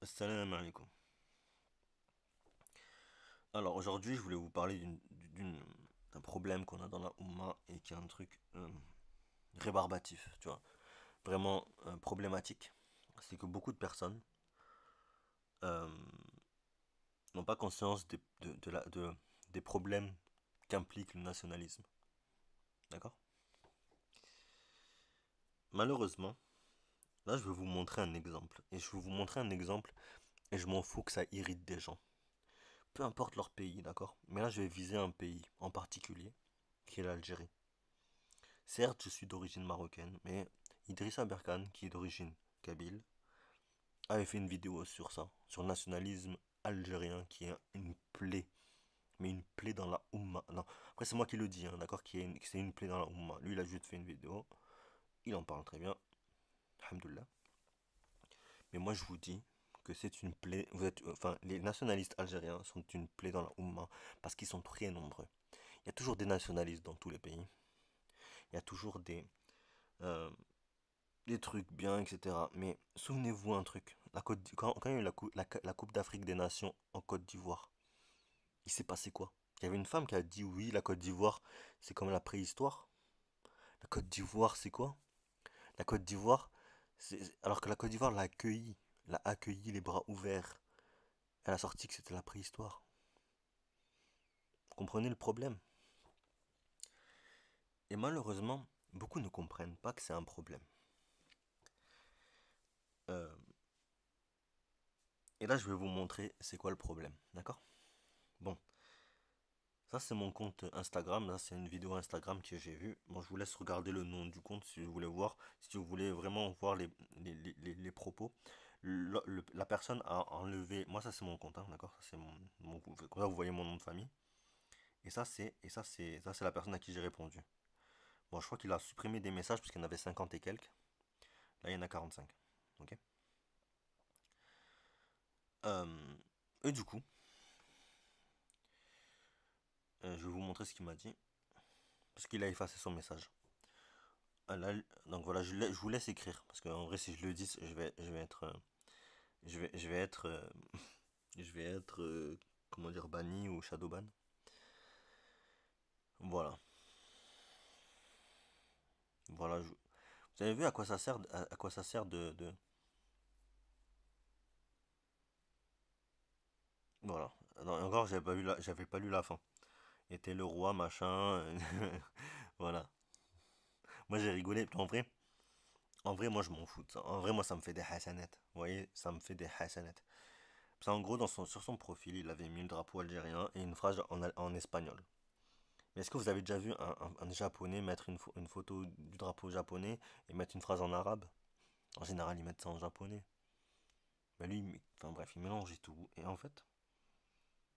Assalamu alaikum. Alors aujourd'hui, je voulais vous parler d'un problème qu'on a dans la Oumma et qui est un truc rébarbatif, tu vois, vraiment problématique. C'est que beaucoup de personnes euh, n'ont pas conscience des problèmes qu'implique le nationalisme. D'accord? Malheureusement, là je vais vous montrer un exemple. Et je vais vous montrer un exemple et je m'en fous que ça irrite des gens. Peu importe leur pays, d'accord? Mais là je vais viser un pays en particulier, qui est l'Algérie. Certes, je suis d'origine marocaine, mais Idrissa Berkane, qui est d'origine kabyle, avait fait une vidéo sur ça, sur le nationalisme algérien, qui est une plaie, mais une plaie dans la Oumma. Non, après c'est moi qui le dis, hein, d'accord, que c'est une plaie dans la Oumma. Lui, il a juste fait une vidéo, il en parle très bien, alhamdoulilah. Mais moi, je vous dis que c'est une plaie, enfin, les nationalistes algériens sont une plaie dans la Oumma, parce qu'ils sont très nombreux. Il y a toujours des nationalistes dans tous les pays, il y a toujours euh, des trucs bien, etc. Mais souvenez-vous un truc. Quand il y a eu la Coupe d'Afrique des Nations en Côte d'Ivoire, il s'est passé quoi? Il y avait une femme qui a dit oui, la Côte d'Ivoire, c'est comme la préhistoire. La Côte d'Ivoire, c'est quoi? La Côte d'Ivoire, alors que la Côte d'Ivoire l'a accueilli les bras ouverts. Elle a sorti que c'était la préhistoire. Vous comprenez le problème? Et malheureusement, beaucoup ne comprennent pas que c'est un problème. Euh, et là, je vais vous montrer c'est quoi le problème, d'accord? Bon, ça, c'est mon compte Instagram. Là, c'est une vidéo Instagram que j'ai vue. Bon, je vous laisse regarder le nom du compte si vous voulez voir. Si vous voulez vraiment voir les propos. La personne a enlevé. Moi, ça, c'est mon compte, hein, d'accord? Ça, c'est comme ça, vous voyez mon nom de famille. Et ça, c'est la personne à qui j'ai répondu. Bon, je crois qu'il a supprimé des messages parce qu'il y en avait 50 et quelques. Là, il y en a 45. Ok? Euh, et du coup, je vais vous montrer ce qu'il m'a dit. Parce qu'il a effacé son message. Ah, là, donc voilà, je vous laisse écrire. Parce qu'en vrai, si je le dis, je vais être. Je vais être. Je vais être. Comment dire, banni ou shadowban. Voilà. Voilà. Vous avez vu à quoi ça sert, à quoi ça sert Voilà. Non, encore, j'avais pas lu la fin. Était le roi, machin. Voilà. Moi, j'ai rigolé. En vrai, moi, je m'en fous de ça. En vrai, moi, ça me fait des hasanettes. Vous voyez, ça me fait des hasanettes. Parce qu'en gros, sur son profil, il avait mis le drapeau algérien et une phrase en espagnol. Mais est-ce que vous avez déjà vu un japonais mettre une photo du drapeau japonais et mettre une phrase en arabe? En général, ils mettent ça en japonais. Mais lui, enfin bref, il mélange et tout. Et en fait,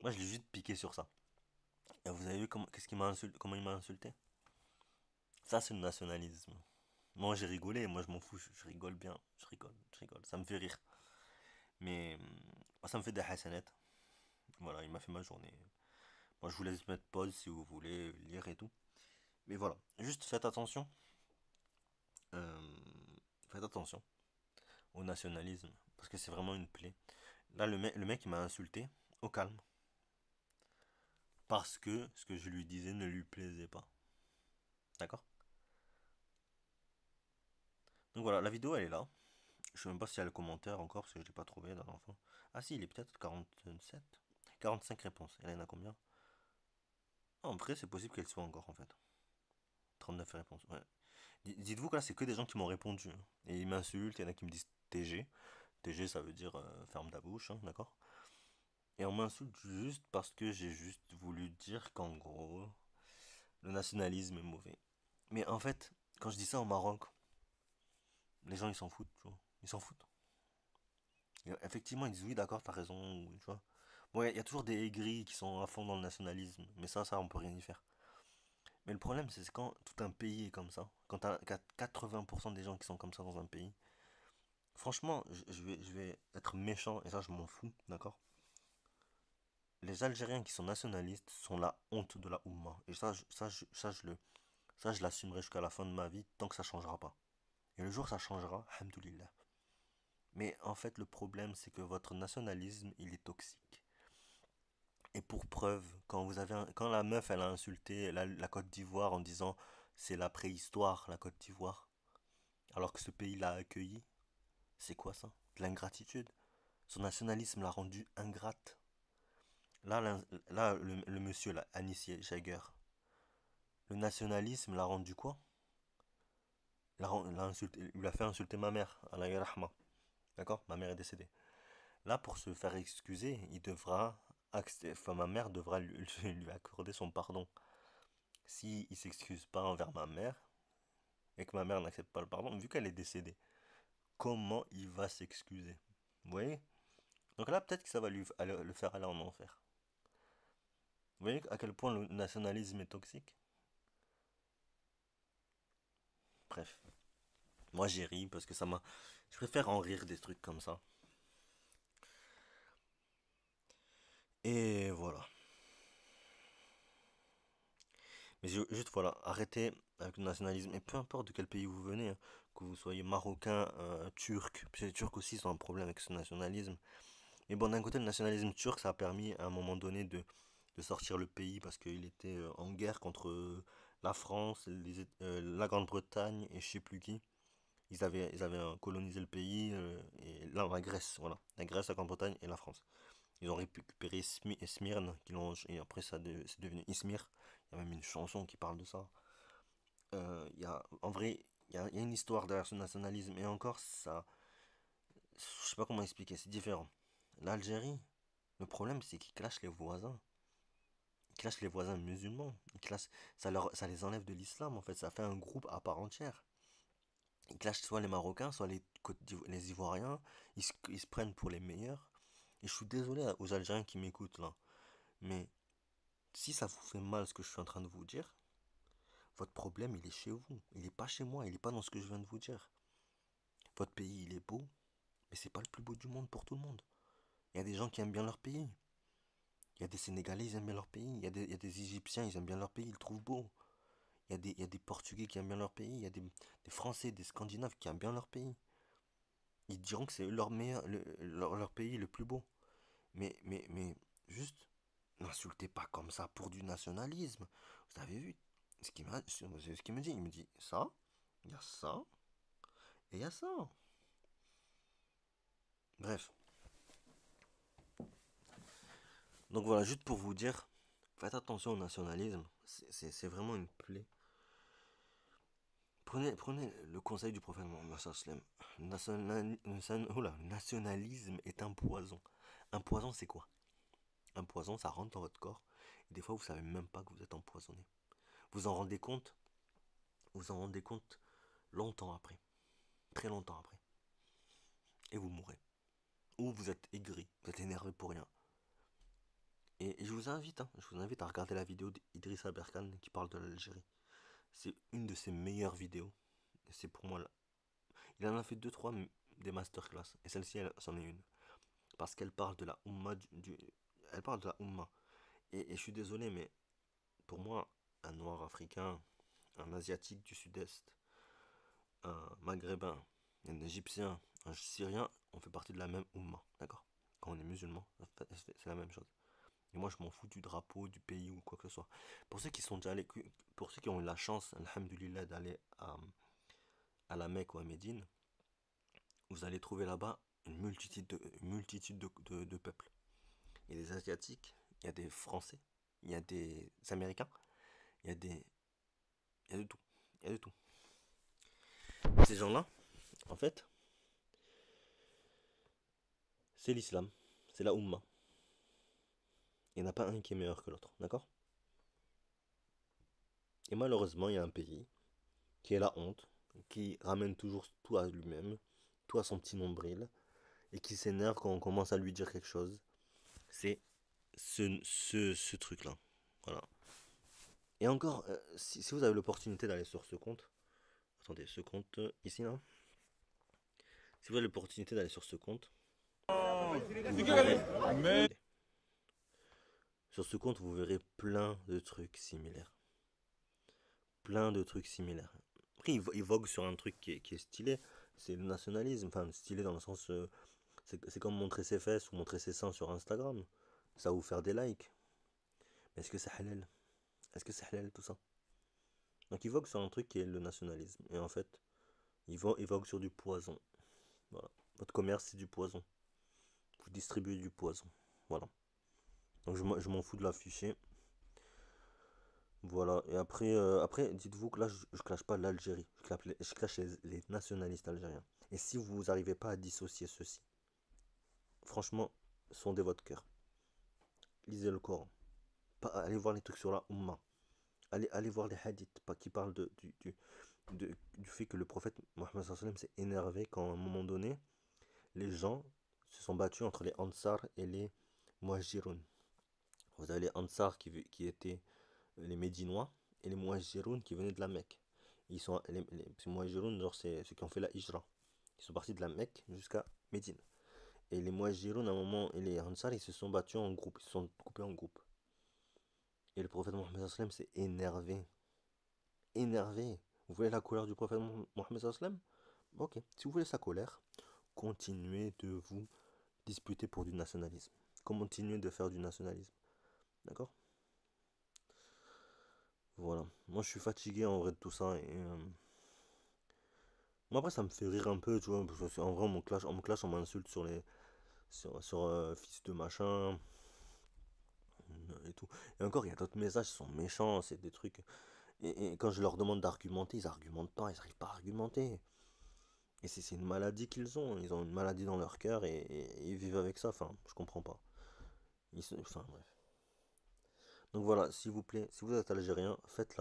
moi, je l'ai juste piqué sur ça. Et vous avez vu comment il m'a insulté? Ça, c'est le nationalisme. Moi, j'ai rigolé. Moi, je m'en fous. Je rigole bien. Je rigole. Je rigole. Ça me fait rire. Mais ça me fait des hasanettes. Voilà, il m'a fait ma journée. Moi, je vous laisse mettre pause si vous voulez lire et tout. Mais voilà, juste faites attention. Euh, Faites attention au nationalisme, parce que c'est vraiment une plaie. Là, le mec il m'a insulté, au calme, parce que ce que je lui disais ne lui plaisait pas. D'accord? Donc voilà, la vidéo elle est là. Je sais même pas s'il y a le commentaire encore, parce que je l'ai pas trouvé dans l'enfant. Ah si, il est peut-être 47. 45 réponses. Et là, il y en a combien? Ah, en vrai, c'est possible qu'elle soit encore en fait. 39 réponses, ouais. Dites-vous que là, c'est que des gens qui m'ont répondu, hein. Et ils m'insultent, il y en a qui me disent TG. TG, ça veut dire ferme ta bouche, hein, d'accord? Et on m'insulte juste parce que j'ai juste voulu dire qu'en gros, le nationalisme est mauvais. Mais en fait, quand je dis ça au Maroc, les gens ils s'en foutent, tu vois. Ils s'en foutent. Et effectivement, ils disent oui, d'accord, t'as raison, tu vois. Bon, il y a toujours des aigris qui sont à fond dans le nationalisme, mais ça, on peut rien y faire. Mais le problème, c'est quand tout un pays est comme ça, quand t'as 80% des gens qui sont comme ça dans un pays. Franchement, je vais être méchant, et ça, je m'en fous, d'accord? Les Algériens qui sont nationalistes sont la honte de la Oumma. Et ça, je l'assumerai jusqu'à la fin de ma vie tant que ça changera pas. Et le jour où ça changera, alhamdoulilah. Mais en fait, le problème, c'est que votre nationalisme, il est toxique. Et pour preuve, quand la meuf, elle a insulté la Côte d'Ivoire en disant c'est la préhistoire, la Côte d'Ivoire, alors que ce pays l'a accueilli, c'est quoi ça? De l'ingratitude. Son nationalisme l'a rendue ingrate. Là, le monsieur, là, Anissé Jagger, le nationalisme l'a rendu quoi? Il lui a fait insulter ma mère, Allah yarahma. D'accord? Ma mère est décédée. Là, pour se faire excuser, enfin, ma mère devra lui accorder son pardon. Si il s'excuse pas envers ma mère, et que ma mère n'accepte pas le pardon, vu qu'elle est décédée, comment il va s'excuser? Vous voyez? Donc là, peut-être que ça va le faire aller en enfer. Vous voyez à quel point le nationalisme est toxique? Bref. Moi, j'ai ri parce que ça m'a... Je préfère en rire des trucs comme ça. Et voilà. Mais juste voilà, arrêtez avec le nationalisme. Et peu importe de quel pays vous venez, hein, que vous soyez marocain, turc. Puis les Turcs aussi ils ont un problème avec ce nationalisme. Mais bon, d'un côté, le nationalisme turc, ça a permis à un moment donné de sortir le pays parce qu'il était en guerre contre la France, la Grande-Bretagne et je sais plus qui. Ils avaient colonisé le pays et là, la Grèce, voilà. La Grèce, la Grande-Bretagne et la France. Ils ont récupéré Smyrne, et après c'est devenu Izmir. Il y a même une chanson qui parle de ça. En vrai, il y a une histoire derrière ce nationalisme et encore, ça, je sais pas comment expliquer, c'est différent. L'Algérie, le problème c'est qu'ils clashent les voisins. Ils clashent les voisins musulmans. Ça les enlève de l'islam en fait. Ça fait un groupe à part entière. Ils clashent soit les Marocains, soit les Ivoiriens. Ils se prennent pour les meilleurs. Et je suis désolé aux Algériens qui m'écoutent là. Mais si ça vous fait mal ce que je suis en train de vous dire, votre problème il est chez vous. Il n'est pas chez moi. Il n'est pas dans ce que je viens de vous dire. Votre pays il est beau. Mais c'est pas le plus beau du monde pour tout le monde. Il y a des gens qui aiment bien leur pays. Il y a des Sénégalais, ils aiment bien leur pays. Il y a des Égyptiens, ils aiment bien leur pays, ils le trouvent beau. Il y a des Portugais qui aiment bien leur pays. Il y a des Français, des Scandinaves qui aiment bien leur pays. Ils diront que c'est leur meilleur, leur pays le plus beau. Mais juste, n'insultez pas comme ça pour du nationalisme. Vous avez vu ce qu'il me dit. Il me dit ça, il y a ça, et il y a ça. Bref. Donc voilà, juste pour vous dire, faites attention au nationalisme. C'est vraiment une plaie. Prenez le conseil du prophète Mohammed sallam. Le nationalisme est un poison. Un poison, c'est quoi? Un poison, ça rentre dans votre corps. Et des fois, vous savez même pas que vous êtes empoisonné. Vous en rendez compte? Vous en rendez compte longtemps après. Très longtemps après. Et vous mourrez. Ou vous êtes aigri. Vous êtes énervé pour rien. Et je vous invite à regarder la vidéo d'Idrissa Berkane qui parle de l'Algérie. C'est une de ses meilleures vidéos. Et c'est pour moi là. Il en a fait deux trois des masterclass. Et celle-ci, c'en est une. Parce qu'elle parle de la Oumma elle parle de la Oumma. Et je suis désolé, mais pour moi, un noir africain, un asiatique du sud-est, un maghrébin, un égyptien, un syrien, on fait partie de la même Oumma. D'accord? Quand on est musulman, c'est la même chose. Et moi, je m'en fous du drapeau, du pays ou quoi que ce soit. Pour ceux qui sont déjà allés, pour ceux qui ont eu la chance, alhamdoulilah, d'aller à la Mecque ou à Médine, vous allez trouver là-bas une multitude de peuples. Il y a des Asiatiques, il y a des Français, il y a des Américains, il y a des... Il y a de tout. Il y a de tout. Ces gens-là, en fait, c'est l'islam. C'est la Ummah. Il n'y en a pas un qui est meilleur que l'autre. D'accord? Et malheureusement, il y a un pays qui est la honte, qui ramène toujours tout à lui-même, tout à son petit nombril, et qui s'énerve quand on commence à lui dire quelque chose. C'est ce truc-là. Voilà. Et encore, si vous avez l'opportunité d'aller sur ce compte, attendez, ce compte ici là, si vous avez l'opportunité d'aller sur ce compte, attendez. Sur ce compte, vous verrez plein de trucs similaires. Plein de trucs similaires. Après, il vogue sur un truc qui est stylé. c'est le nationalisme. Enfin, stylé dans le sens. C'est comme montrer ses fesses ou montrer ses seins sur Instagram. Ça va vous faire des likes. Mais est-ce que c'est halal? Est-ce que c'est halal tout ça? Donc il vogue sur un truc qui est le nationalisme. Et en fait, il vogue sur du poison. Voilà. Votre commerce, c'est du poison. Vous distribuez du poison. Voilà. Donc je m'en fous de l'afficher. Voilà. Et après, après dites-vous que là, je clash pas l'Algérie. Je clash les nationalistes algériens. Et si vous n'arrivez pas à dissocier ceci, franchement, sondez votre cœur. Lisez le Coran. Allez voir les trucs sur la Ummah. Allez voir les hadiths qui parlent du fait que le prophète Mohammed s'est énervé quand à un moment donné, les gens se sont battus entre les Ansar et les Muhajiroun. Vous avez les Ansar qui étaient les Médinois et les Muhajiroun qui venaient de la Mecque. Les Muhajiroun, genre, c'est ceux qui ont fait la Hijra. Ils sont partis de la Mecque jusqu'à Médine. Et les Muhajiroun, à un moment, et les Ansar, ils se sont battus en groupe. Ils se sont coupés en groupe. Et le prophète Mohammed s'est énervé. Énervé. Vous voyez la colère du prophète Mohammed? Ok. Si vous voulez sa colère, continuez de vous disputer pour du nationalisme. Continuez de faire du nationalisme. D'accord? Voilà. Moi, je suis fatigué en vrai de tout ça. Et, moi, après, ça me fait rire un peu, tu vois. Parce que, en vrai, on m'insulte sur les. Sur fils de machin. Et tout. Et encore, il y a d'autres messages qui sont méchants. C'est des trucs. Et quand je leur demande d'argumenter, ils argumentent pas. Ils n'arrivent pas à argumenter. Et c'est une maladie qu'ils ont. Ils ont une maladie dans leur cœur et ils vivent avec ça. Enfin, je comprends pas. Enfin, bref. Donc voilà, s'il vous plaît, si vous êtes algérien, faites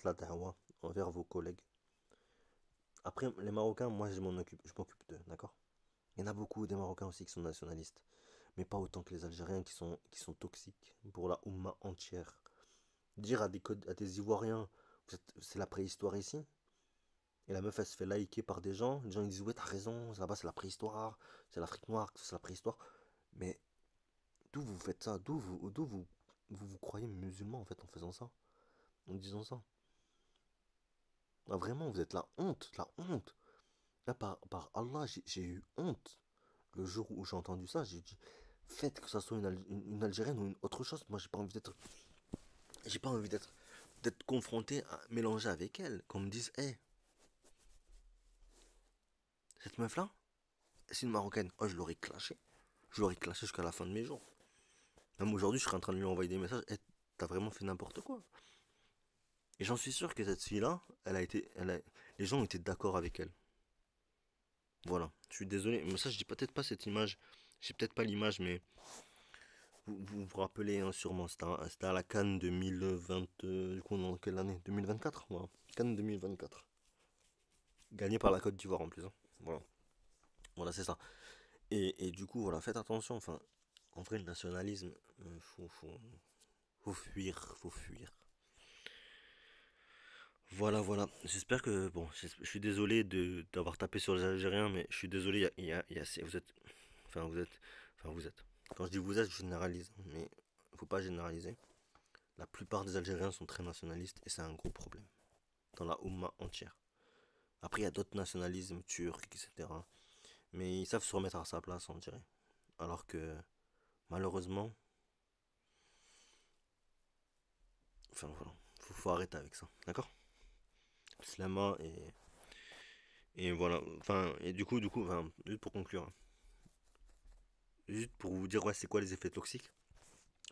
la da'wa envers vos collègues. Après, les Marocains, moi je m'occupe d'eux, d'accord? Il y en a beaucoup des Marocains aussi qui sont nationalistes, mais pas autant que les Algériens qui sont toxiques pour la Oumma entière. Dire à des Ivoiriens, c'est la préhistoire ici, et la meuf elle se fait liker par des gens, les gens ils disent ouais t'as raison, là-bas c'est la préhistoire, c'est l'Afrique noire, c'est la préhistoire. Mais d'où vous faites ça? Vous croyez musulman en fait en faisant ça? En disant ça? Ah, vraiment, vous êtes la honte, la honte. Là, par Allah, j'ai eu honte. Le jour où j'ai entendu ça, j'ai dit, faites que ça soit une Algérienne ou une autre chose. Moi, j'ai pas envie d'être confronté à mélanger avec elle. Qu'on me dise, hé, cette meuf-là, c'est une Marocaine. Oh, je l'aurais clashé. Je l'aurais clashé jusqu'à la fin de mes jours. Même aujourd'hui, je serais en train de lui envoyer des messages. Hé, t'as vraiment fait n'importe quoi. Et j'en suis sûr que cette fille-là, les gens étaient d'accord avec elle. Voilà, je suis désolé, mais ça je dis peut-être pas cette image, j'ai peut-être pas l'image, mais vous rappelez hein, sûrement, c'était à la Cannes 2020, du coup dans quelle année? 2024, voilà. Cannes 2024. Gagné par la Côte d'Ivoire en plus, hein. Voilà, voilà c'est ça. Et du coup, voilà, faites attention, enfin, en vrai le nationalisme, faut fuir, faut fuir. Voilà, voilà. J'espère que, bon, je suis désolé d'avoir tapé sur les Algériens, mais je suis désolé, vous êtes, enfin, vous êtes, enfin, vous êtes. Quand je dis vous êtes, je généralise, hein, mais faut pas généraliser. La plupart des Algériens sont très nationalistes et c'est un gros problème dans la Oumma entière. Après, il y a d'autres nationalismes turcs, etc. Mais ils savent se remettre à sa place, on dirait. Alors que, malheureusement, enfin voilà, faut arrêter avec ça, d'accord? Slama et voilà, enfin, et du coup, enfin, juste pour conclure, hein, juste pour vous dire, ouais, c'est quoi les effets toxiques,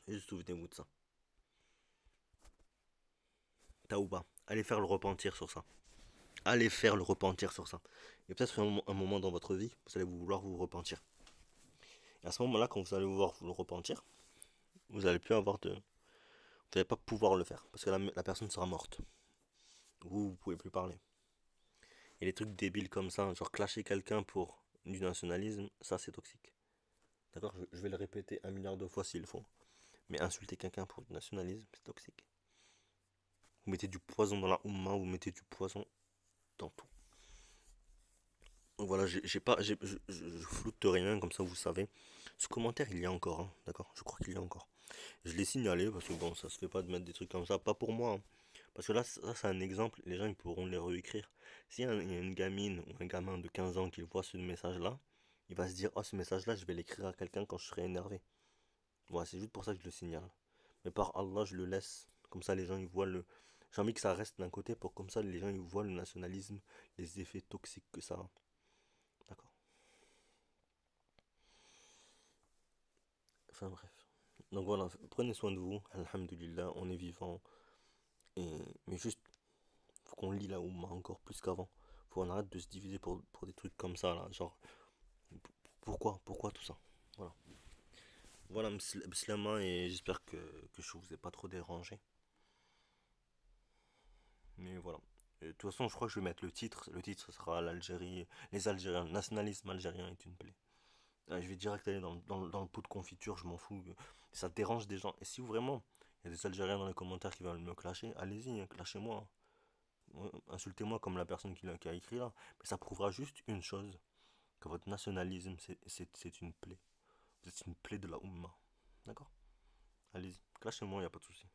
juste souvenez-vous de ça. Taouba, allez faire le repentir sur ça. Allez faire le repentir sur ça. Il y a peut-être un moment dans votre vie, vous allez vouloir vous repentir. Et à ce moment-là, quand vous allez vouloir vous le repentir, vous n'allez plus avoir de. Vous n'allez pas pouvoir le faire, parce que la personne sera morte. Vous pouvez plus parler. Et les trucs débiles comme ça, genre clasher quelqu'un pour du nationalisme, ça c'est toxique. D'accord? Je vais le répéter 1 milliard de fois s'il faut. Mais insulter quelqu'un pour du nationalisme, c'est toxique. Vous mettez du poison dans la Oumma, vous mettez du poison dans tout. Donc voilà, j'ai pas, je floute rien, comme ça vous savez. Ce commentaire, il y a encore, hein, d'accord? Je crois qu'il y a encore. Je l'ai signalé parce que bon, ça se fait pas de mettre des trucs comme ça, pas pour moi, hein, Parce que là, ça c'est un exemple, les gens ils pourront les réécrire. Si il y a une gamine ou un gamin de 15 ans qui voit ce message-là, il va se dire, oh ce message-là, je vais l'écrire à quelqu'un quand je serai énervé. Voilà, c'est juste pour ça que je le signale. Mais par Allah, je le laisse. Comme ça, les gens ils voient le. J'ai envie que ça reste d'un côté pour comme ça les gens ils voient le nationalisme, les effets toxiques que ça a. D'accord. Enfin bref. Donc voilà, prenez soin de vous. Alhamdulillah, on est vivant. Mais juste, faut qu'on lit la Oumma encore plus qu'avant. Faut qu'on arrête de se diviser pour des trucs comme ça là. Genre, pourquoi tout ça? Voilà. Voilà, Bislama, et j'espère que je vous ai pas trop dérangé. Mais voilà. De toute façon, je crois que je vais mettre le titre. Le titre, ce sera l'Algérie, les Algériens, le nationalisme algérien est une plaie. Ah, je vais direct aller dans le pot de confiture, je m'en fous. Ça dérange des gens. Et si vraiment il y a des Algériens dans les commentaires qui veulent me clasher, allez-y, hein, clashez-moi. Insultez-moi comme la personne qui a écrit là. Mais ça prouvera juste une chose, que votre nationalisme, c'est une plaie. C'est une plaie de la Oumma. D'accord? Allez-y, clashez-moi, il n'y a pas de souci.